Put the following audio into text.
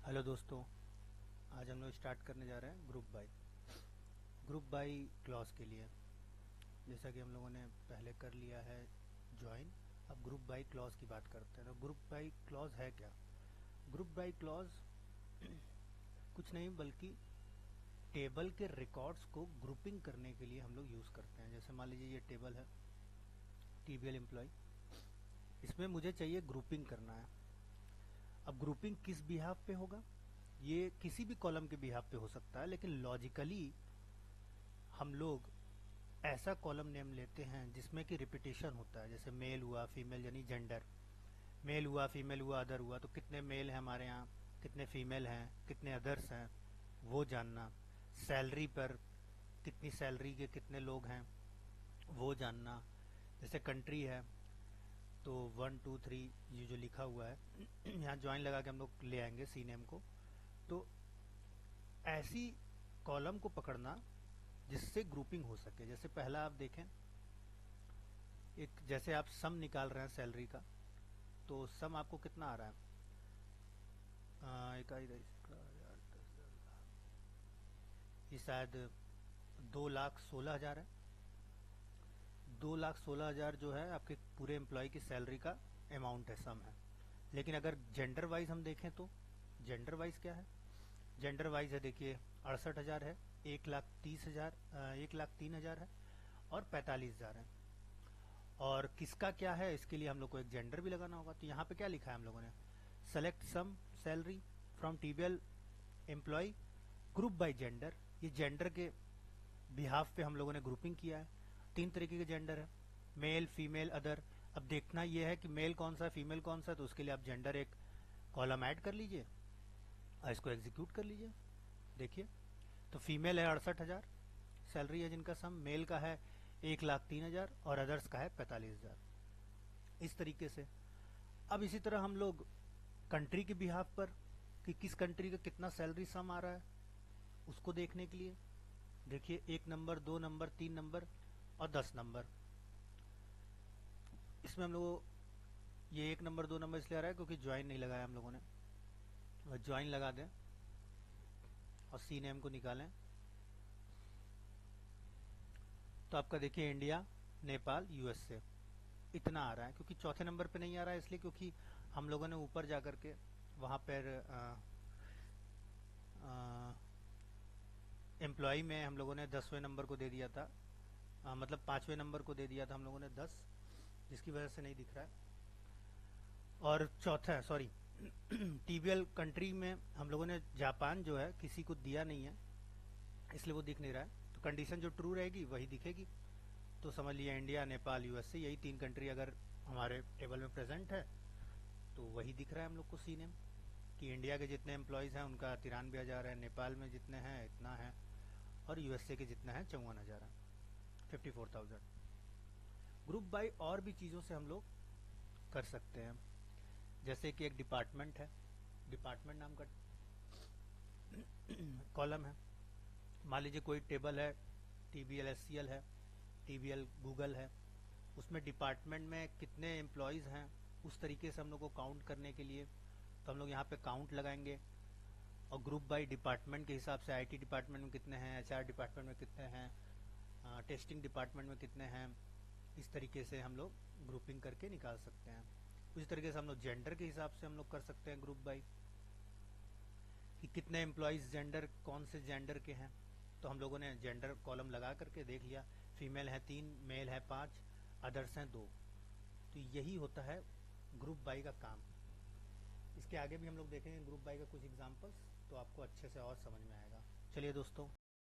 Hello दोस्तों, आज हम लोग स्टार्ट करने जा रहे हैं ग्रुप बाई क्लॉज के लिए। जैसा कि हम लोगों ने पहले कर लिया है ज्वाइन, अब ग्रुप बाई क्लॉज की बात करते हैं। तो ग्रुप बाई क्लॉज है क्या? ग्रुप बाई क्लॉज कुछ नहीं बल्कि टेबल के रिकॉर्ड्स को ग्रुपिंग करने के लिए हम लोग यूज़ करते हैं। जैसे मान लीजिए ये टेबल है टीबीएल एम्प्लॉय, इसमें मुझे चाहिए ग्रुपिंग करना है। अब ग्रुपिंग किस बिहाफ पे होगा? ये किसी भी कॉलम के बिहाफ पे हो सकता है, लेकिन लॉजिकली हम लोग ऐसा कॉलम नेम लेते हैं जिसमें कि रिपीटेशन होता है। जैसे मेल हुआ, फीमेल यानी जेंडर, मेल हुआ, फीमेल हुआ, अदर हुआ, तो कितने मेल हैं हमारे यहाँ, कितने फीमेल हैं, कितने अदर्स हैं, वो जानना। सैलरी पर कितनी सैलरी के कितने लोग हैं, वो जानना। जैसे कंट्री है तो 1 2 3 ये जो लिखा हुआ है यहाँ ज्वाइन लगा के हम लोग ले आएंगे सी नेम को। तो ऐसी कॉलम को पकड़ना जिससे ग्रुपिंग हो सके। जैसे पहला आप देखें, एक जैसे आप सम निकाल रहे हैं सैलरी का, तो सम आपको कितना आ रहा है? ये शायद 2,16,000 है। 2,16,000 जो है आपके पूरे एम्प्लॉय की सैलरी का अमाउंट है, सम है। लेकिन अगर जेंडर वाइज हम देखें तो जेंडर वाइज क्या है? जेंडर वाइज है, देखिए 68,000 है, 1,30,000, 1,03,000 है और 45,000 है। और किसका क्या है, इसके लिए हम लोग को एक जेंडर भी लगाना होगा। तो यहाँ पे क्या लिखा है हम लोगों ने? Select some salary from TBL employ group by gender. ये जेंडर के बिहाफ पे हम लोगों ने ग्रुपिंग किया है। 3 तरीके के जेंडर है, मेल, फीमेल, अदर। अब देखना यह है कि मेल कौन सा है, फीमेल कौन सा है, तो उसके लिए आप जेंडर एक कॉलम ऐड कर लीजिए और इसको एग्जीक्यूट कर लीजिए। देखिए, तो फीमेल है 68,000 सैलरी है जिनका सम, मेल का है 1,03,000 और अदर्स का है 45,000। इस तरीके से अब इसी तरह हम लोग कंट्री के बिहाफ पर कि किस कंट्री का कितना सैलरी सम आ रहा है उसको देखने के लिए, देखिए 1 नंबर, 2 नंबर, 3 नंबर और 10 नंबर। इसमें हम लोग ये 1 नंबर 2 नंबर इसलिए आ रहा है क्योंकि ज्वाइन नहीं लगाया हम लोगों ने। ज्वाइन लगा दें और सी नेम को निकालें तो आपका देखिए इंडिया, नेपाल, यूएसए इतना आ रहा है। क्योंकि चौथे नंबर पे नहीं आ रहा है इसलिए क्योंकि हम लोगों ने ऊपर जाकर के वहाँ पर एम्प्लॉय में हम लोगों ने 10वें नंबर को दे दिया था, मतलब 5वें नंबर को दे दिया था हम लोगों ने 10, जिसकी वजह से नहीं दिख रहा है। और चौथा, सॉरी, टीबीएल कंट्री में हम लोगों ने जापान जो है किसी को दिया नहीं है, इसलिए वो दिख नहीं रहा है। तो कंडीशन जो ट्रू रहेगी वही दिखेगी। तो समझ लिया इंडिया, नेपाल, यूएसए, यही 3 कंट्री अगर हमारे टेबल में प्रेजेंट है तो वही दिख रहा है हम लोग को सी नेम, कि इंडिया के जितने एम्प्लॉयज़ हैं उनका 93,000 है, नेपाल में जितने हैं इतना है और यूएसए के जितना है 54,000 है, 54,000। ग्रुप बाई और भी चीज़ों से हम लोग कर सकते हैं। जैसे कि एक डिपार्टमेंट है, डिपार्टमेंट नाम का कॉलम है। मान लीजिए कोई टेबल है, टीबीएल एससीएल है, टीबीएल गूगल है, उसमें डिपार्टमेंट में कितने एम्प्लॉयज़ हैं उस तरीके से हम लोग को काउंट करने के लिए तो हम लोग यहाँ पे काउंट लगाएंगे। और ग्रुप बाय डिपार्टमेंट के हिसाब से आईटी डिपार्टमेंट में कितने हैं, एचआर डिपार्टमेंट में कितने हैं, टेस्टिंग डिपार्टमेंट में कितने हैं, इस तरीके से हम लोग ग्रुपिंग करके निकाल सकते हैं। उसी तरीके से हम लोग जेंडर के हिसाब से हम लोग कर सकते हैं ग्रुप बाय, कि कितने एम्प्लॉयज़ जेंडर, कौन से जेंडर के हैं। तो हम लोगों ने जेंडर कॉलम लगा करके देख लिया, फीमेल है 3, मेल है 5, अदर्स हैं 2। तो यही होता है ग्रुप बाय का काम। इसके आगे भी हम लोग देखेंगे ग्रुप बाय का कुछ एग्जांपल्स, तो आपको अच्छे से और समझ में आएगा। चलिए दोस्तों,